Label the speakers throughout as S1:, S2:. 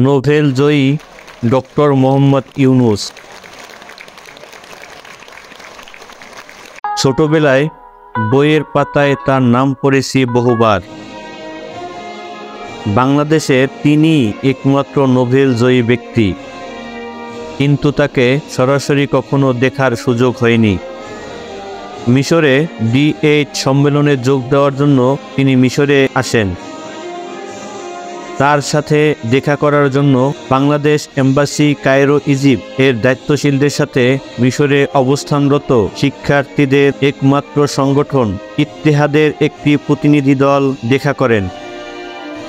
S1: Nobel জয়ী doctor Mohammad Yunus. ছোটবেলায় বইয়ের পাতায় তার নাম পড়েছি বহুবার। বাংলাদেশে তিনি একমাত্র নোবেল জয়ী ব্যক্তি, কিন্তু তাকে সরাসরি কখনো দেখার সুযোগ হয়নি। মিশরে D8 সম্মেলনে যোগ দেওয়ার জন্য তিনি মিশরে আসেন। তার সাথে দেখা করার জন্য বাংলাদেশ এম্বাসি কায়রো ইজিপ্ট এর দায়িত্বশীলদের সাথে মিশরে অবস্থানরত শিক্ষার্থীদের একমাত্র সংগঠন ইত্তেহাদের একটি প্রতিনিধি দল দেখা করেন।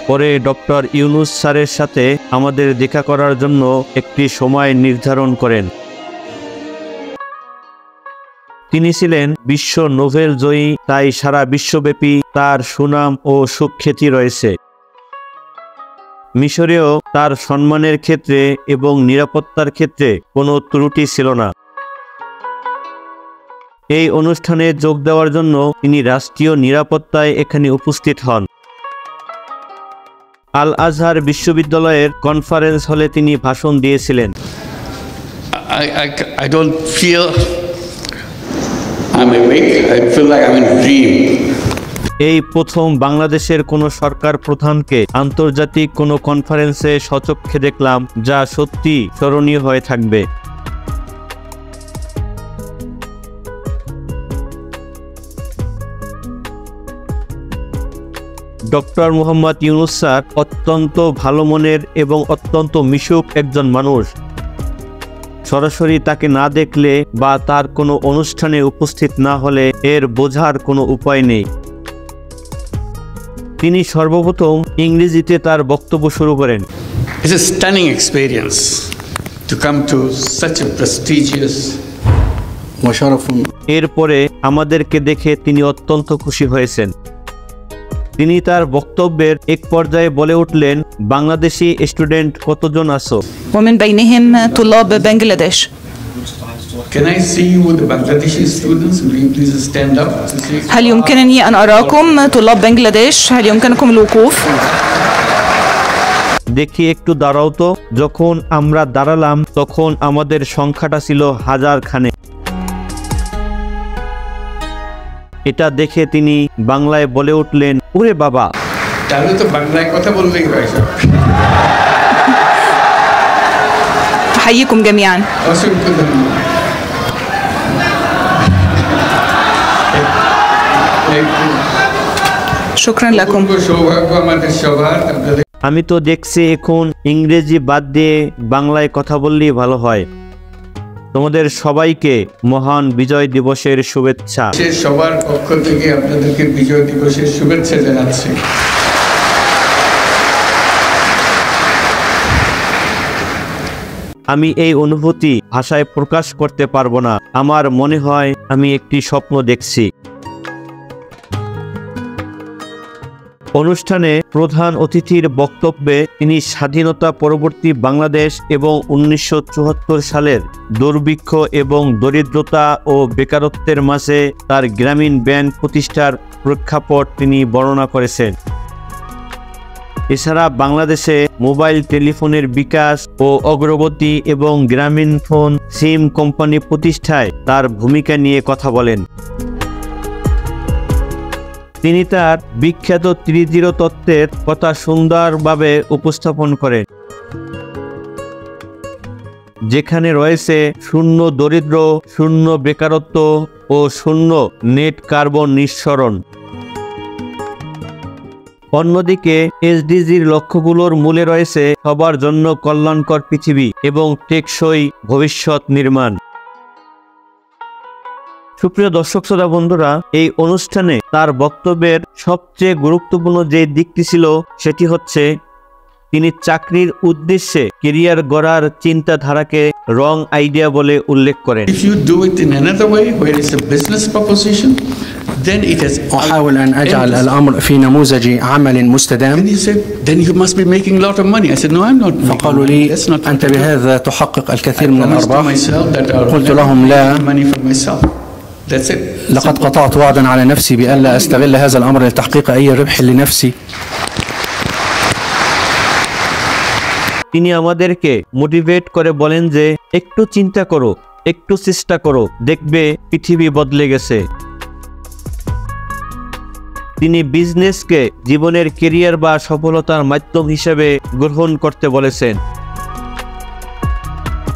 S1: পরে ডক্টর ইউনূস স্যারের সাথে আমাদের দেখা করার জন্য একটি সময় নির্ধারণ করেন। তিনি ছিলেন বিশ্ব নোবেল জয়ী, তাই সারা বিশ্বব্যাপী তার সুনাম ও সুখ্যাতি রয়েছে। মিশরেও তার সম্মানের ক্ষেত্রে এবং নিরাপত্তার ক্ষেত্রে কোনো ত্রুটি ছিল না। এই অনুষ্ঠানে যোগ দেওয়ার জন্য তিনি রাষ্ট্রীয় নিরাপত্তায় এখানে উপস্থিত হন। আল আজহার বিশ্ববিদ্যালয়ের কনফারেন্স হলে তিনি ভাষণ দিয়েছিলেন।
S2: I don't feel I'm awake. I feel like I'm in a dream.
S1: এই প্রথম বাংলাদেশের কোনো সরকার প্রধানকে আন্তর্জাতিক কোনো কনফারেন্সে সচক্ষে দেখলাম, যা সত্যি স্মরণীয় হয়ে থাকবে। ডক্টর মোহাম্মদ ইউনূস স্যার অত্যন্ত ভালো মনের এবং অত্যন্ত মিশুক একজন মানুষ। সরাসরি তাকে না দেখলে বা তার কোনো অনুষ্ঠানে উপস্থিত না হলে এর বোঝার কোনো উপায় নেই। তিনি সর্বপ্রথম ইংরেজিতে তার বক্তব্য শুরু করেন।
S2: It's a stunning experience to come to such a prestigious
S1: এরপরে আমাদেরকে দেখে তিনি অত্যন্ত খুশি হয়েছেন। তিনি তার বক্তব্যের এক পর্যায়ে বলে উঠলেন, বাংলাদেশি স্টুডেন্ট কতজন আছো?
S3: ومن بينهم طلاب بنغلاديش.
S2: Can I see you with the Bangladeshi students? Will you please stand up to see?
S3: هل يمكنني أن أراكم طلاب بنغلاديش؟ هل يمكنكم الوقوف؟
S1: দেখি একটু দাঁড়াও তো। যখন আমরা দাঁড়ালাম তখন আমাদের সংখ্যাটা ছিল হাজার খানে। এটা দেখে তিনি বাংলায় বলে উঠলেন, ওরে বাবা!
S2: তাহলে তো বাংলায় কথা বললেই হয়।
S3: أحييكم جميعا.
S2: অসংখ্য ধন্যবাদ।
S3: شكرا لكم.
S2: সৌভাগ্য আমাদের সবার।
S1: আমি তো দেখছি এখন ইংরেজি বাদ দিয়ে বাংলায় কথা বললেই ভালো হয়। তোমাদের সবাইকে মহান বিজয় দিবসের শুভেচ্ছা।
S2: সবার পক্ষ থেকে আপনাদেরকে বিজয় দিবসের শুভেচ্ছা জানাচ্ছি।
S1: আমি এই অনুভূতি ভাষায় প্রকাশ করতে পারবো না। আমার মনে হয় আমি একটি স্বপ্ন দেখছি। অনুষ্ঠানে প্রধান অতিথির বক্তব্যে তিনি স্বাধীনতা পরবর্তী বাংলাদেশ এবং 1974 সালের দুর্ভিক্ষ এবং দরিদ্রতা ও বেকারত্বের মাঝে তার গ্রামীণ ব্যাংক প্রতিষ্ঠার প্রেক্ষাপট তিনি বর্ণনা করেছেন। এছাড়া বাংলাদেশে মোবাইল টেলিফোনের বিকাশ ও অগ্রগতি এবং গ্রামীণ ফোন সিম কোম্পানি প্রতিষ্ঠায় তার ভূমিকা নিয়ে কথা বলেন। তিনি তার বিখ্যাত 3-0 তত্ত্বের কথা সুন্দরভাবে উপস্থাপন করেন, যেখানে রয়েছে শূন্য দরিদ্র, শূন্য বেকারত্ব ও শূন্য নেট কার্বন নিঃসরণ। অন্যদিকে SDGর লক্ষ্যগুলোর মূলে রয়েছে সবার জন্য কল্যাণকর পৃথিবী এবং টেকসই ভবিষ্যৎ নির্মাণ। সুপ্রিয় দর্শক শ্রোতা বন্ধুরা, এই অনুষ্ঠানে তার বক্তব্যের সবচেয়ে গুরুত্বপূর্ণ যে দিকটি ছিল সেটি হচ্ছে তিনি চাকরির উদ্দেশ্যে ক্যারিয়ার গড়ার চিন্তাধারাকে রং আইডিয়া বলে উল্লেখ করেন।
S2: If you do it in another way where it's a business proposition, then it has.
S4: أحاول أن أجعل الأمر في نموذج عمل مستدام.
S2: And he said, then you must be making a lot of money. I said, no, I'm not.
S4: فقالوا لي أنت بهذا تحقق الكثير من الأرباح. قلت لهم لا.
S2: That's it.
S4: لقد قطعت وعدا على نفسي بألا أستغل هذا الأمر لتحقيق أي ربح لنفسي.
S1: তিনি আমাদেরকে motivate করে বলেন যে একটু চিন্তা করো, একটু চেষ্টা করো, দেখবে পৃথিবী বদলে গেছে। তিনি বিজনেসকে জীবনের ক্যারিয়ার বা সফলতার মাধ্যম হিসেবে গ্রহণ করতে বলেছেন।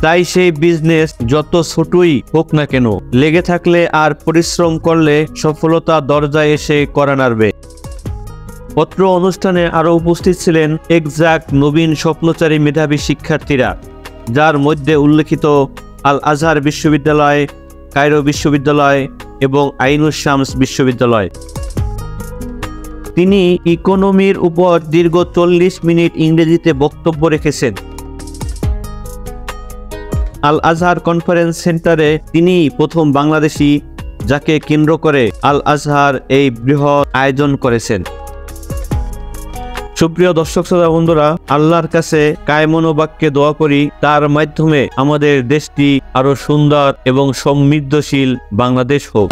S1: তাই সেই বিজনেস যত ছোটই হোক না কেন, লেগে থাকলে আর পরিশ্রম করলে সফলতা দরজায় এসে কড়া নাড়বে। অত্র অনুষ্ঠানে আরও উপস্থিত ছিলেন এক্সাক্ট নবীন স্বপ্নচারী মেধাবী শিক্ষার্থীরা, যার মধ্যে উল্লেখিত আল আজহার বিশ্ববিদ্যালয়, কায়রো বিশ্ববিদ্যালয় এবং আইনুস শামস বিশ্ববিদ্যালয়। তিনি ইকোনমির উপর দীর্ঘ 40 মিনিট ইংরেজিতে বক্তব্য রেখেছেন। আল আজহার কনফারেন্স সেন্টারে তিনি প্রথম বাংলাদেশি যাকে কেন্দ্র করে আল আজহার এই বৃহৎ আয়োজন করেছেন। সুপ্রিয় দর্শক শ্রোতা বন্ধুরা, আল্লাহর কাছে কায়মনোবাক্যে দোয়া করি তার মাধ্যমে আমাদের দেশটি আরো সুন্দর এবং সমৃদ্ধশীল বাংলাদেশ হোক।